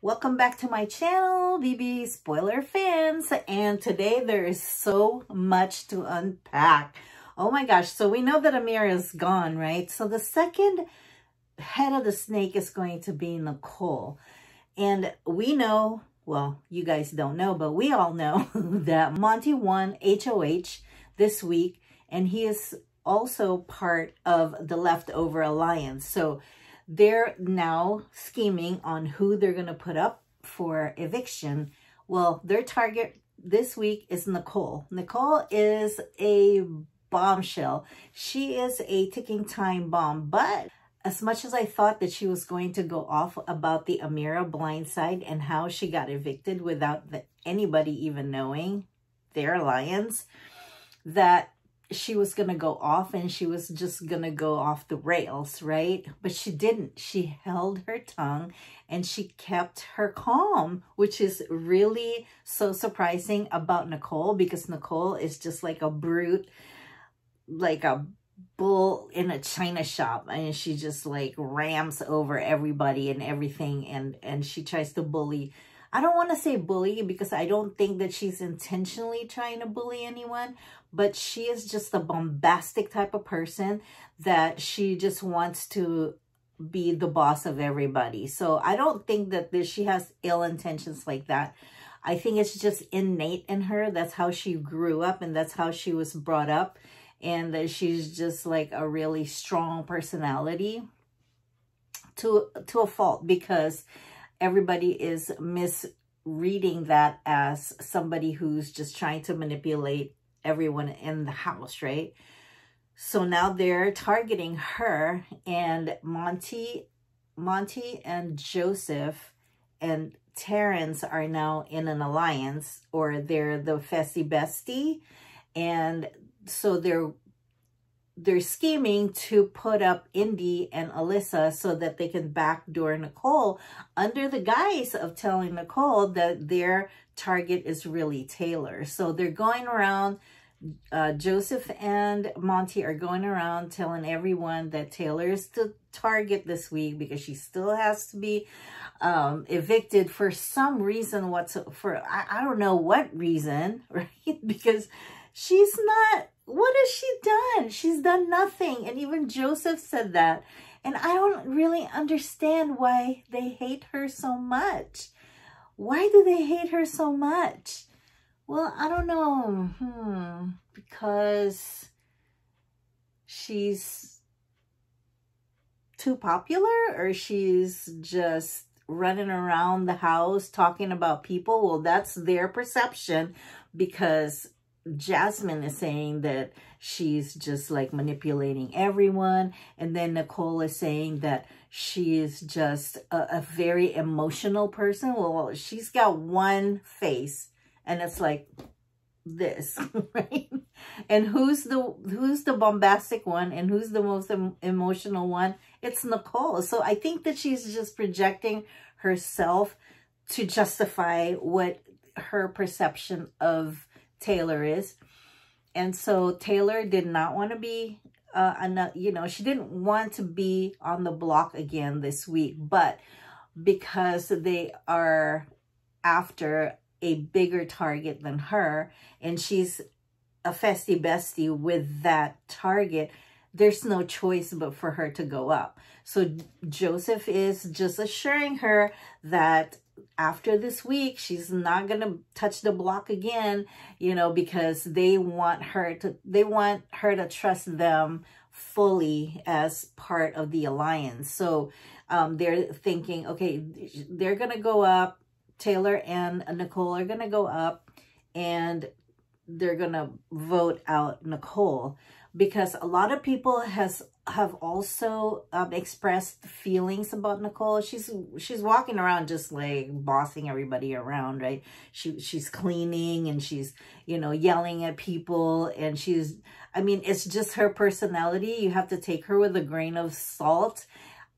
Welcome back to my channel, BB Spoiler Fans, and today there is so much to unpack. Oh my gosh, so we know that Ameerah is gone, right? So the second head of the snake is going to be Nicole. And we know, well, you guys don't know, but we all know that Monte won HOH this week, and he is also part of the Leftover Alliance. So they're now scheming on who they're going to put up for eviction. Well, their target this week is Nicole. Nicole is a bombshell. She is a ticking time bomb. But as much as I thought that she was going to go off about the Ameerah blindside and how she got evicted without anybody even knowing, their alliance, that she was going to go off and she was just going to go off the rails, right? But she didn't. She held her tongue and she kept her calm, which is really so surprising about Nicole, because Nicole is just like a brute, like a bull in a china shop, and she just like rams over everybody and everything, and she tries to bully. I don't want to say bully, because I don't think that she's intentionally trying to bully anyone, but she is just a bombastic type of person that she just wants to be the boss of everybody. So I don't think that she has ill intentions like that. I think it's just innate in her. That's how she grew up and that's how she was brought up. And that she's just like a really strong personality to a fault, because everybody is misreading that as somebody who's just trying to manipulate everyone in the house, right? So now they're targeting her, and Monte and Joseph and Terrence are now in an alliance, or they're the Fessy Bestie, and so they're scheming to put up Indy and Alyssa so that they can backdoor Nicole, under the guise of telling Nicole that their target is really Taylor. So they're going around, Joseph and Monte are going around telling everyone that Taylor is the target this week, because she still has to be evicted for some reason. I don't know what reason, right? Because she's not, what has she done? She's done nothing. And even Joseph said that. And I don't really understand why they hate her so much. Why do they hate her so much? Well, I don't know. Because she's too popular, or she's just running around the house talking about people? Well, that's their perception, because Jasmine is saying that she's just like manipulating everyone. And then Nicole is saying that she is just a very emotional person. Well, she's got one face and it's like this, right? And who's the bombastic one and who's the most emotional one? It's Nicole. So I think that she's just projecting herself to justify what her perception of Taylor is. And so Taylor did not want to be she didn't want to be on the block again this week, but because they are after a bigger target than her, and she's a Fessy Bestie with that target, there's no choice but for her to go up. So Joseph is just assuring her that after this week, she's not going to touch the block again, because they want her to trust them fully as part of the alliance. So they're thinking, okay, they're going to go up. Taylor and Nicole are going to go up, and they're going to vote out Nicole, because a lot of people have also expressed feelings about Nicole. She's walking around just like bossing everybody around, right? She's cleaning, and she's, yelling at people, and it's just her personality. You have to take her with a grain of salt.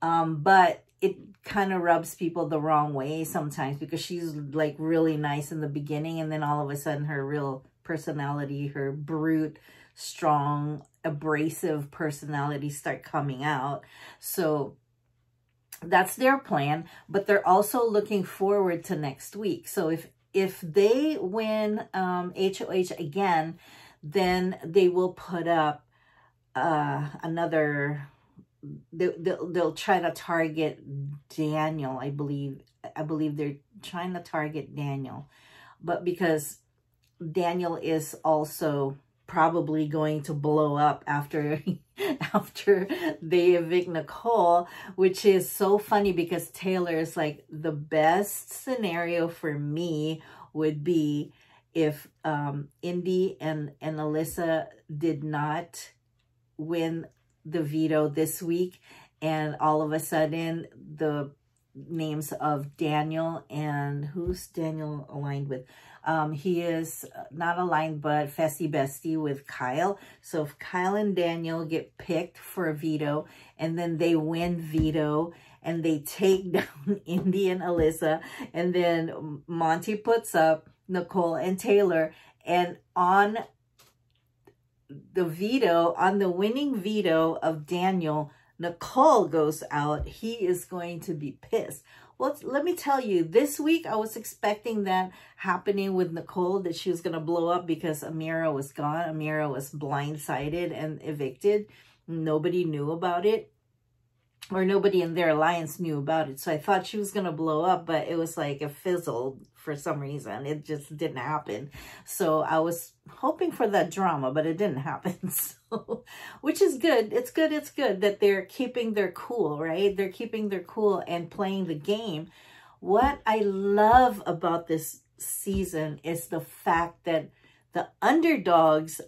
But it kind of rubs people the wrong way sometimes, because she's like really nice in the beginning, and then all of a sudden her real personality, her brute, strong, abrasive personality start coming out. So That's their plan, but they're also looking forward to next week. So if they win HOH again, then they will put up another, they'll try to target Daniel. I believe they're trying to target Daniel, but because Daniel is also probably going to blow up after after they evict Nicole, which is so funny because Taylor is like, the best scenario for me would be if Indy and Alyssa did not win the veto this week, and all of a sudden the names of Daniel, and who's Daniel aligned with? He is not aligned, but Festy Bestie with Kyle. So if Kyle and Daniel get picked for a veto, and then they win veto, and they take down Indy and Alyssa, and then Monty puts up Nicole and Taylor, and on the veto, on the winning veto of Daniel, Nicole goes out, he is going to be pissed. Well, let me tell you, this week I was expecting that happening with Nicole, that she was going to blow up because Ameerah was gone. Ameerah was blindsided and evicted. Nobody knew about it, or nobody in their alliance knew about it. So I thought she was going to blow up, but it was like it fizzled for some reason. It just didn't happen. So I was hoping for that drama, but it didn't happen. So, which is good. It's good. It's good that they're keeping their cool, right? They're keeping their cool and playing the game. What I love about this season is the fact that the underdogs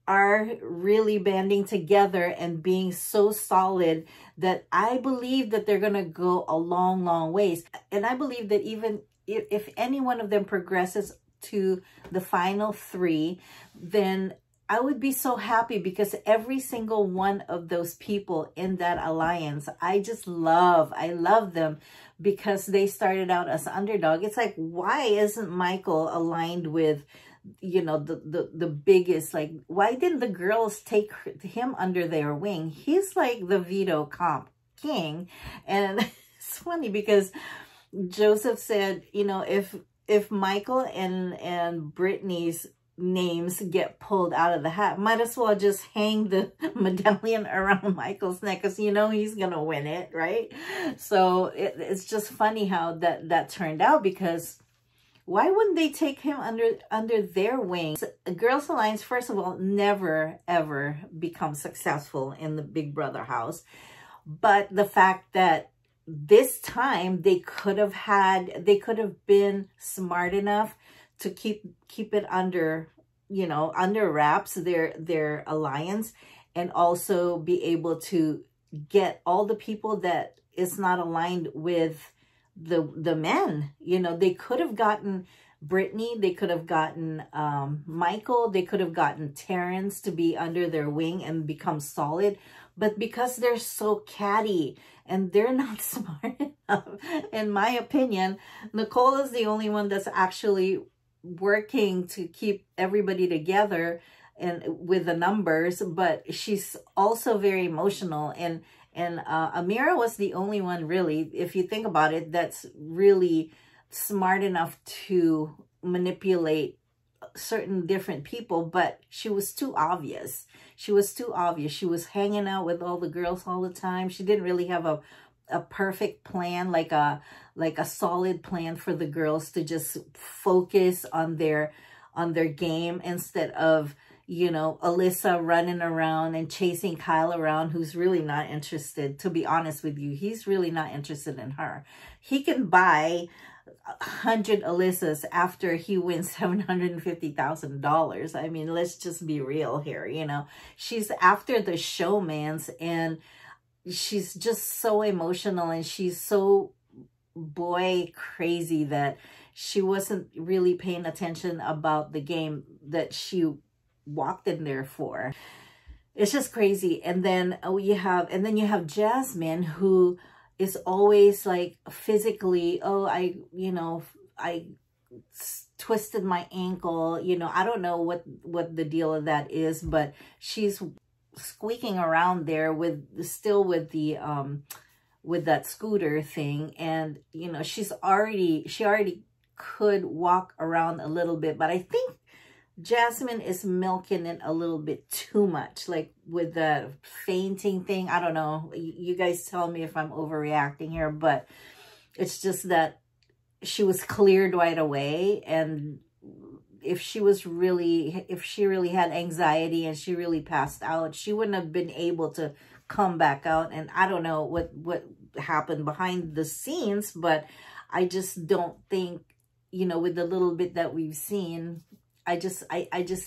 are really banding together and being so solid that I believe that they're going to go a long, long ways. And I believe that even if any one of them progresses to the final three, then I would be so happy, because every single one of those people in that alliance, I love them, because they started out as underdog. It's like, why isn't Michael aligned with, you know, the biggest, like, why didn't the girls take him under their wing? He's like the veto comp king. And it's funny because Joseph said, you know, if Michael and Brittany's names get pulled out of the hat, might as well just hang the medallion around Michael's neck, because you know he's gonna win it, right? So it's just funny how that turned out, because why wouldn't they take him under their wings? Girls Alliance, first of all, never ever become successful in the Big Brother house. But the fact that this time they could have been smart enough to keep it under, you know, under wraps, their alliance, and also be able to get all the people that is not aligned with the men. You know, they could have gotten Brittany, they could have gotten Michael, they could have gotten Terrence to be under their wing and become solid. But because they're so catty and they're not smart enough, in my opinion, Nicole is the only one that's actually working to keep everybody together and with the numbers, but she's also very emotional. And Ameerah was the only one, really, if you think about it, that's really smart enough to manipulate certain different people, but she was too obvious. She was too obvious. She was hanging out with all the girls all the time. She didn't really have a perfect plan, like a solid plan for the girls to just focus on their game, instead of, you know, Alyssa running around and chasing Kyle around, who's really not interested. To be honest with you, he's really not interested in her. He can buy 100 Alyssas after he wins $750,000. I mean, let's just be real here. You know, she's after the showmans, and she's just so emotional, and she's so boy crazy that she wasn't really paying attention about the game that she walked in there for. It's just crazy. And then you have Jasmine, who is always like physically, oh, I twisted my ankle, you know, I don't know what the deal of that is, but she's squeaking around there with the with that scooter thing. And, you know, she already could walk around a little bit, but I think Jasmine is milking it a little bit too much, like with the fainting thing. I don't know. You guys tell me if I'm overreacting here, but it's just that she was cleared right away. And if she really had anxiety and she really passed out, she wouldn't have been able to come back out. And I don't know what happened behind the scenes, but I just don't think, you know, with the little bit that we've seen, I just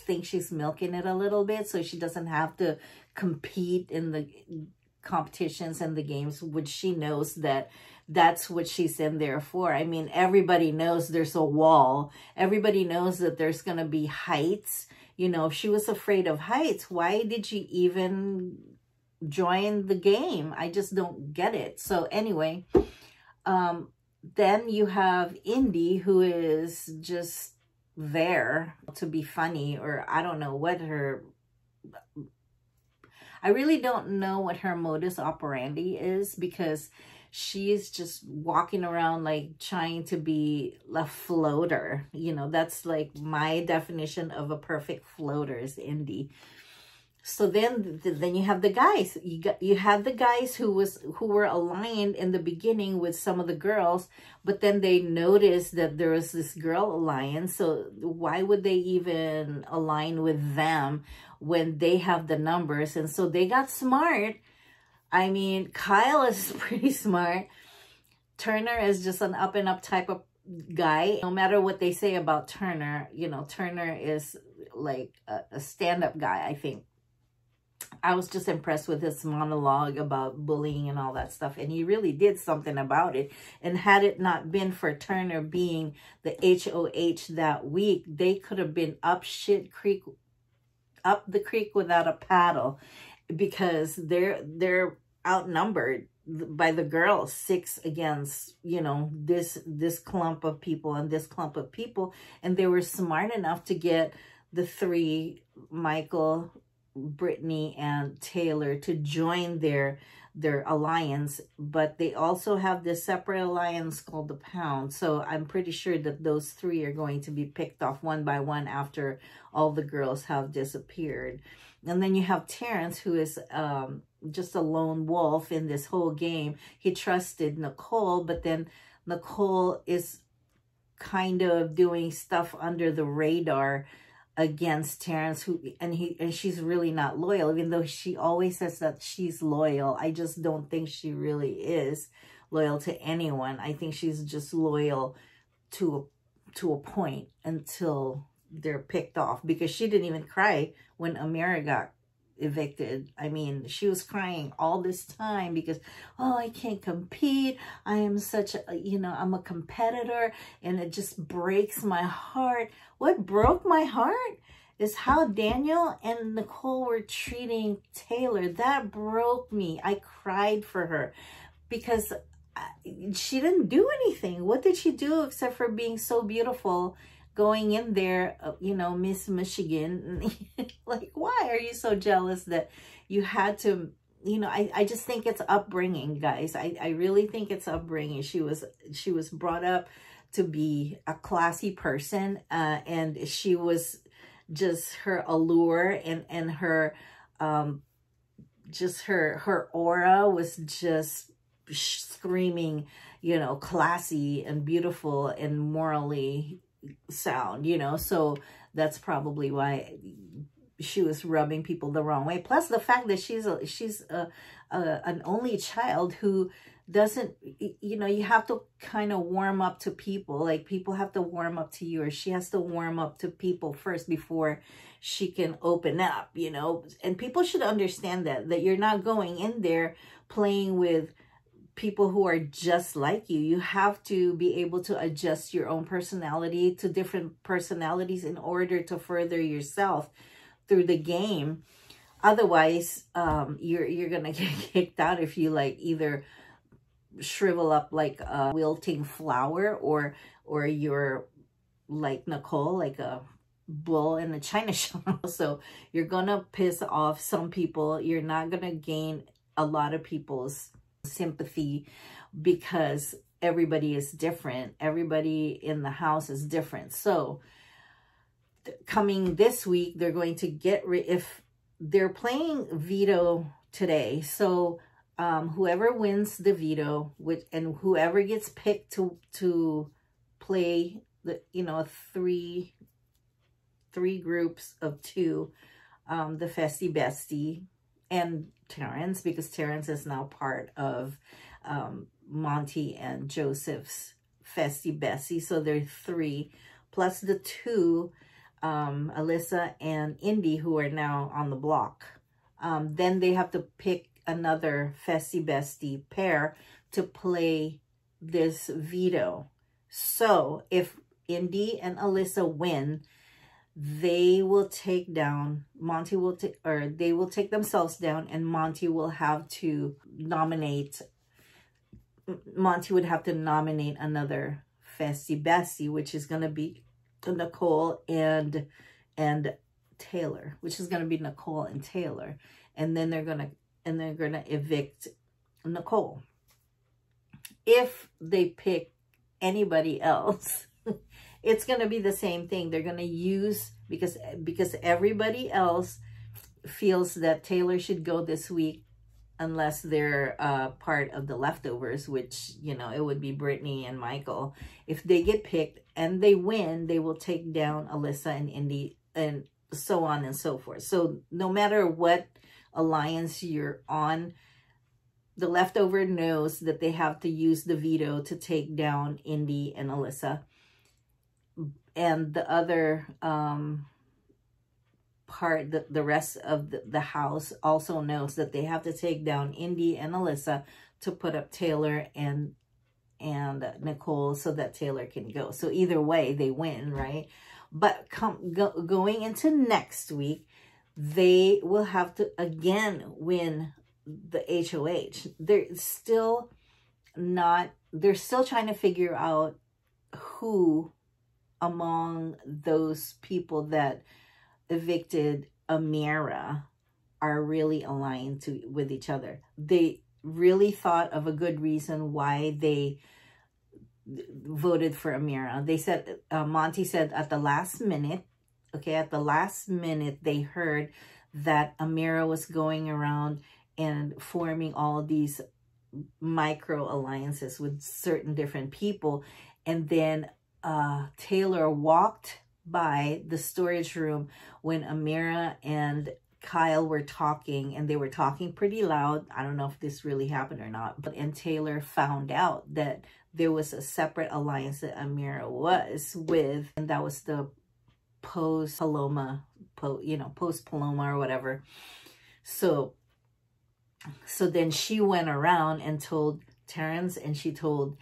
think she's milking it a little bit so she doesn't have to compete in the competitions and the games, which she knows that that's what she's in there for. I mean, everybody knows there's a wall. Everybody knows that there's going to be heights. You know, if she was afraid of heights, why did she even join the game? I just don't get it. So anyway, then you have Indy, who is just there to be funny, or I don't know what I really don't know what her modus operandi is, because she's just walking around like trying to be a floater. You know, that's like my definition of a perfect floater is Indy. So then you have the guys. You had the guys who were aligned in the beginning with some of the girls, but then they noticed that there was this girl alliance. So why would they even align with them when they have the numbers? And so they got smart. I mean, Kyle is pretty smart. Turner is just an up and up type of guy. No matter what they say about Turner, you know, Turner is like a stand-up guy, I think. I was just impressed with his monologue about bullying and all that stuff. And he really did something about it. And had it not been for Turner being the HOH that week, they could have been up the creek without a paddle, because they're outnumbered by the girls, 6 against, you know, this clump of people and this clump of people. And they were smart enough to get the 3, Michael, Brittany, and Taylor, to join their alliance. But they also have this separate alliance called the Pound. So I'm pretty sure that those 3 are going to be picked off one by one after all the girls have disappeared. And then you have Terrence, who is just a lone wolf in this whole game. He trusted Nicole, but then Nicole is kind of doing stuff under the radar against Terrence, and she's really not loyal, even though she always says that she's loyal. I just don't think she really is loyal to anyone. I think she's just loyal to a point until they're picked off, because she didn't even cry when Amira got evicted. I mean, she was crying all this time because, oh, I can't compete. I am such a, you know, I'm a competitor, and it just breaks my heart. What broke my heart is how Daniel and Nicole were treating Taylor. That broke me. I cried for her because she didn't do anything. What did she do except for being so beautiful, going in there, you know, Miss Michigan? Like, why are you so jealous that you had to, you know? I just think it's upbringing, guys. I really think it's upbringing. She was brought up to be a classy person, and she was just, her allure and her just her aura was just screaming, you know, classy and beautiful and morally sound, you know. So that's probably why she was rubbing people the wrong way. Plus the fact that she's an only child who doesn't, you know, you have to kind of warm up to people. Like, people have to warm up to you, or she has to warm up to people first before she can open up, you know. And people should understand that you're not going in there playing with people who are just like you. You have to be able to adjust your own personality to different personalities in order to further yourself through the game. Otherwise, you're gonna get kicked out if you, like, either shrivel up like a wilting flower, or you're like Nicole, like a bull in a china shop. So you're gonna piss off some people. You're not gonna gain a lot of people's sympathy because everybody is different. Everybody in the house is different. So coming this week, they're going to get rid, if they're playing veto today. So whoever wins the veto, and whoever gets picked to play the, you know, three groups of two, the Festy Bestie and Terrence, because Terrence is now part of Monty and Joseph's Festy Bestie. So there are 3, plus the 2, Alyssa and Indy, who are now on the block. Then they have to pick another Festy Bestie pair to play this veto. So if Indy and Alyssa win, they will take down, Monty will take, or they will take themselves down, and Monty will have to nominate, Monty would have to nominate another Festy Bestie, which is going to be Nicole and Taylor, which is going to be Nicole and Taylor. And then they're going to evict Nicole. If they pick anybody else, it's going to be the same thing. They're going to use, because everybody else feels that Taylor should go this week unless they're part of the leftovers, which, you know, it would be Brittany and Michael. If they get picked and they win, they will take down Alyssa and Indy, and so on and so forth. So no matter what alliance you're on, the leftover knows that they have to use the veto to take down Indy and Alyssa. And the other part, the rest of the house also knows that they have to take down Indy and Alyssa to put up Taylor and Nicole so that Taylor can go. So either way, they win, right? But going into next week, they will have to again win the HOH. They're still trying to figure out who among those people that evicted Ameerah are really aligned with each other. They really thought of a good reason why they voted for Ameerah. They said, Monty said at the last minute, okay, at the last minute, they heard that Ameerah was going around and forming all of these micro alliances with certain different people. And then Taylor walked by the storage room when Ameerah and Kyle were talking, and they were talking pretty loud. I don't know if this really happened or not, and Taylor found out that there was a separate alliance that Ameerah was with, and that was the post-Paloma or whatever. So then she went around and told Terrence, and she told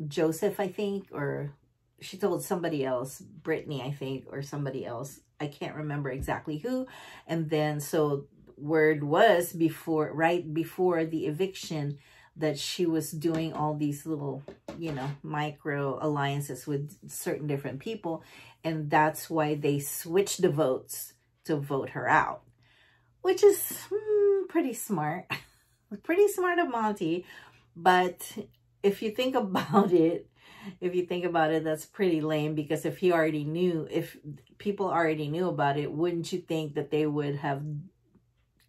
Joseph, I think, or she told somebody else, Brittany, I think, or somebody else. I can't remember exactly who. And then, so word was right before the eviction that she was doing all these little, you know, micro alliances with certain different people. And that's why they switched the votes to vote her out, which is pretty smart. Pretty smart of Monty. But if you think about it, that's pretty lame, because if people already knew about it, wouldn't you think that they would have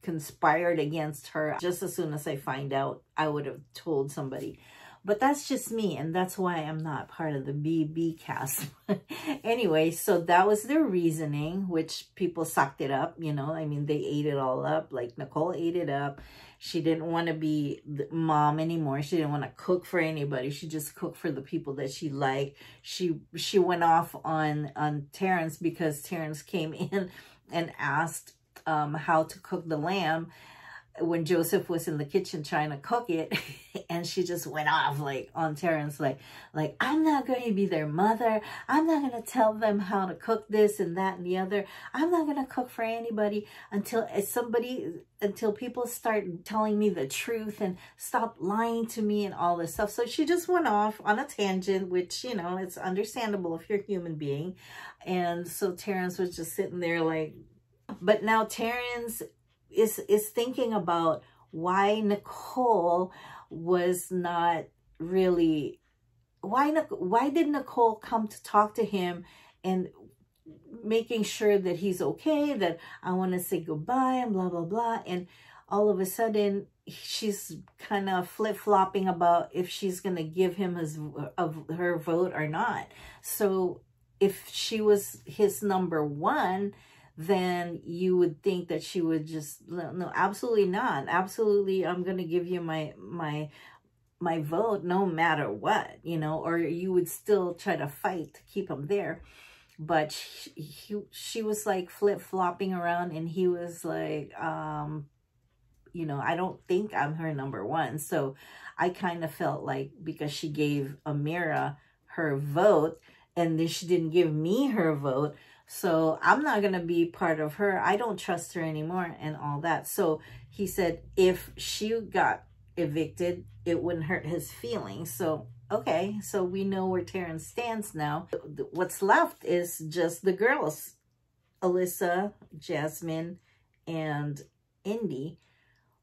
conspired against her? Just as soon as I find out, I would have told somebody. But that's just me, and that's why I'm not part of the BB cast. Anyway, so that was their reasoning, which people sucked it up, you know. I mean, they ate it all up. Like, Nicole ate it up. She didn't want to be the mom anymore. She didn't want to cook for anybody. She just cooked for the people that she liked. She went off on Terrence, because Terrence came in and asked how to cook the lamb when Joseph was in the kitchen trying to cook it. And she just went off like on Terrence, like I'm not going to be their mother. I'm not going to tell them how to cook this and that and the other. I'm not going to cook for anybody until people start telling me the truth and stop lying to me and all this stuff. So she just went off on a tangent, which, you know, it's understandable if you're a human being. And so Terrence was just sitting there like, but now Terrence is thinking about why Nicole was not really, why did Nicole come to talk to him and making sure that he's okay, that I want to say goodbye and blah, blah, blah. And all of a sudden, she's kind of flip-flopping about if she's going to give him her vote or not. So if she was his number one, then you would think that she would just, no, absolutely not. Absolutely, I'm going to give you my vote no matter what, you know, or you would still try to fight to keep him there. But she was like flip-flopping around, and he was like, you know, I don't think I'm her number one. So I kind of felt like because she gave Ameerah her vote and then she didn't give me her vote, so I'm not going to be part of her. I don't trust her anymore and all that. So he said if she got evicted, it wouldn't hurt his feelings. So, okay, so we know where Terrance stands now. What's left is just the girls, Alyssa, Jasmine, and Indy.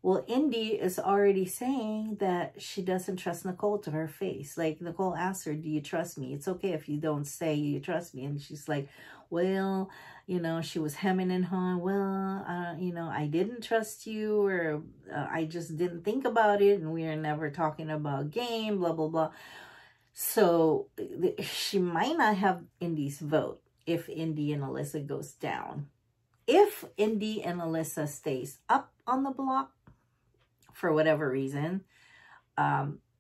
Well, Indy is already saying that she doesn't trust Nicole to her face. Like, Nicole asked her, do you trust me? It's okay if you don't say you trust me. And she's like, well, you know, she was hemming and hawing. Well, you know, I didn't trust you, or I just didn't think about it. And we are never talking about game, blah, blah, blah. So she might not have Indy's vote if Indy and Alyssa goes down. If Indy and Alyssa stays up on the block, for whatever reason,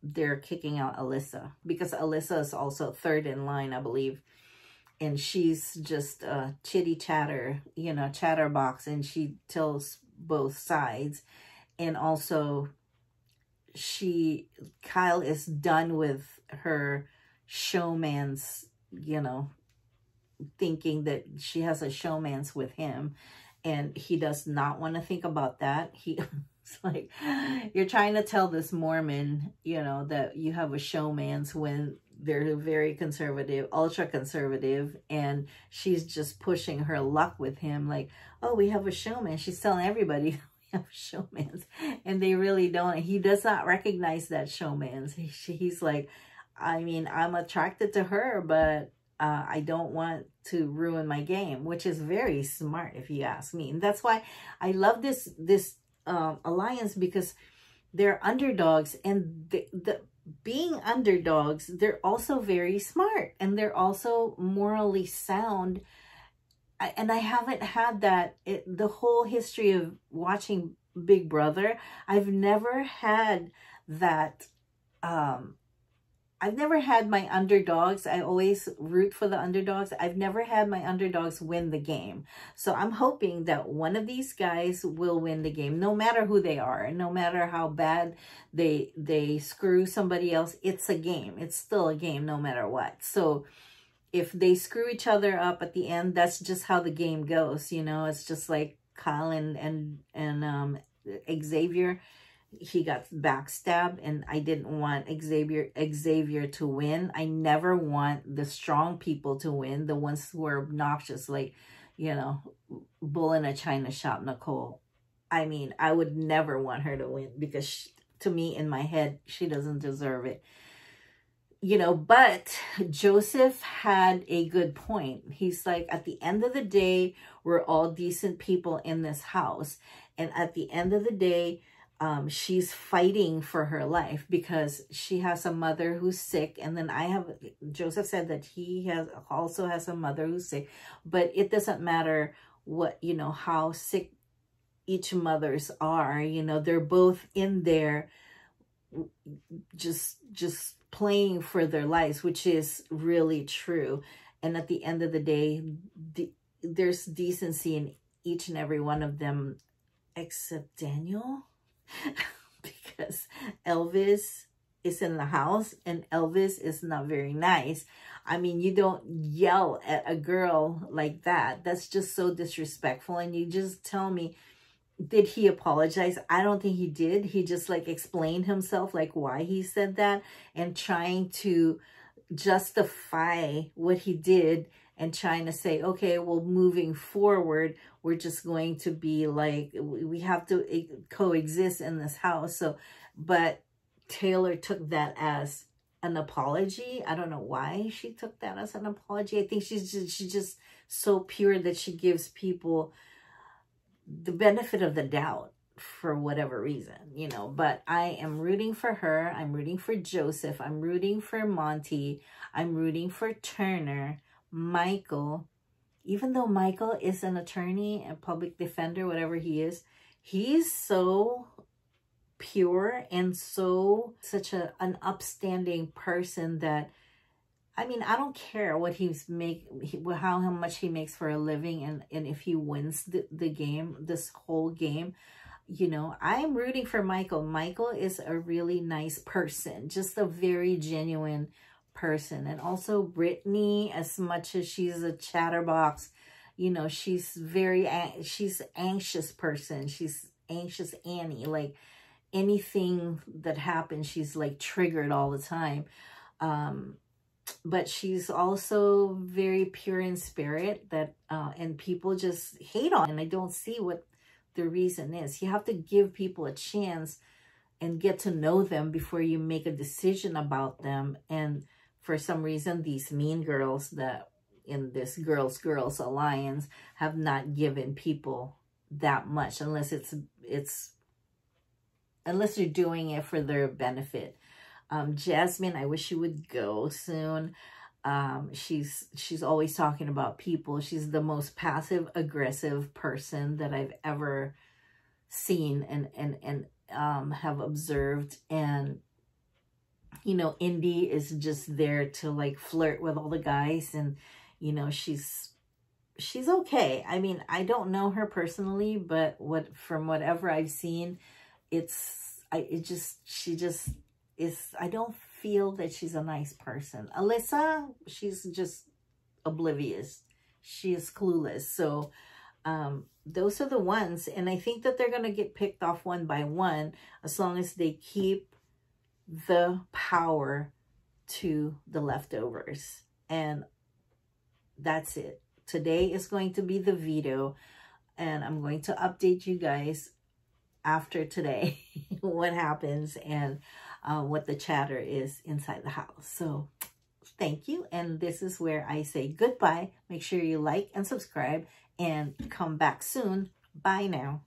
they're kicking out Alyssa, because Alyssa is also third in line, I believe. And she's just a chitty chatter, you know, chatterbox, and she tells both sides. And also, Kyle is done with her showman's, you know, thinking that she has a showman's with him. And he does not want to think about that. It's like, you're trying to tell this Mormon, you know, that you have a showman's when they're very conservative, ultra conservative, and she's just pushing her luck with him. Like, oh, we have a showman. She's telling everybody we have showmans, and they really don't. He does not recognize that showman's. He's like, I mean, I'm attracted to her, but I don't want to ruin my game, which is very smart if you ask me. And that's why I love this alliance, because they're underdogs, and being underdogs, they're also very smart, and they're also morally sound. And I haven't had that the whole history of watching Big Brother. I've never had that. I've never had my underdogs. I always root for the underdogs. I've never had my underdogs win the game. So I'm hoping that one of these guys will win the game, no matter who they are, no matter how bad they screw somebody else. It's a game. It's still a game no matter what. So if they screw each other up at the end, that's just how the game goes. You know, it's just like Kyle and Xavier. He got backstabbed, and I didn't want Xavier to win. I never want the strong people to win, the ones who are obnoxious, like, you know, bull in a china shop Nicole. I mean, I would never want her to win, because to me, in my head, she doesn't deserve it. You know, but Joseph had a good point. He's like, at the end of the day, we're all decent people in this house. And at the end of the day, she's fighting for her life, because she has a mother who's sick. And then Joseph said that he also has a mother who's sick, but it doesn't matter what, you know, how sick each mothers are, you know, they're both in there just playing for their lives, which is really true. And at the end of the day, there's decency in each and every one of them, except Daniel. Because Elvis is in the house, and Elvis is not very nice. I mean, you don't yell at a girl like that. That's just so disrespectful. And you just tell me, did he apologize? I don't think he did. He just like explained himself, like why he said that, and trying to justify what he did and trying to say, okay, well, moving forward, we're just going to be like, we have to coexist in this house. So, but Taylor took that as an apology. I don't know why she took that as an apology. I think she's just so pure that she gives people the benefit of the doubt for whatever reason, you know. But I am rooting for her. I'm rooting for Joseph. I'm rooting for Monty. I'm rooting for Turner, Michael. Even though Michael is an attorney, a public defender, whatever he is, he's so pure and such an upstanding person that, I mean, I don't care what how much he makes for a living, and if he wins the game, this whole game, you know, I'm rooting for Michael. Michael is a really nice person, just a very genuine person. And also Brittany, as much as she's a chatterbox, you know, she's anxious person. She's anxious Annie, like anything that happens, she's like triggered all the time. But she's also very pure in spirit, that and people just hate on, and I don't see what the reason is. You have to give people a chance and get to know them before you make a decision about them. And for some reason, these mean girls that in this girls alliance have not given people that much, unless unless they're doing it for their benefit. Jasmine, I wish you would go soon. She's always talking about people. She's the most passive aggressive person that I've ever seen and have observed. And you know, Indy is just there to like flirt with all the guys, and you know, she's okay. I mean, I don't know her personally, but from whatever I've seen, she just is. I don't feel that she's a nice person. Alyssa, she's just oblivious. She is clueless. So those are the ones, and I think that they're gonna get picked off one by one, as long as they keep the power to the leftovers. And that's it. Today is going to be the veto, and I'm going to update you guys after today what happens and what the chatter is inside the house. So thank you, and this is where I say goodbye. Make sure you like and subscribe, and come back soon. Bye now.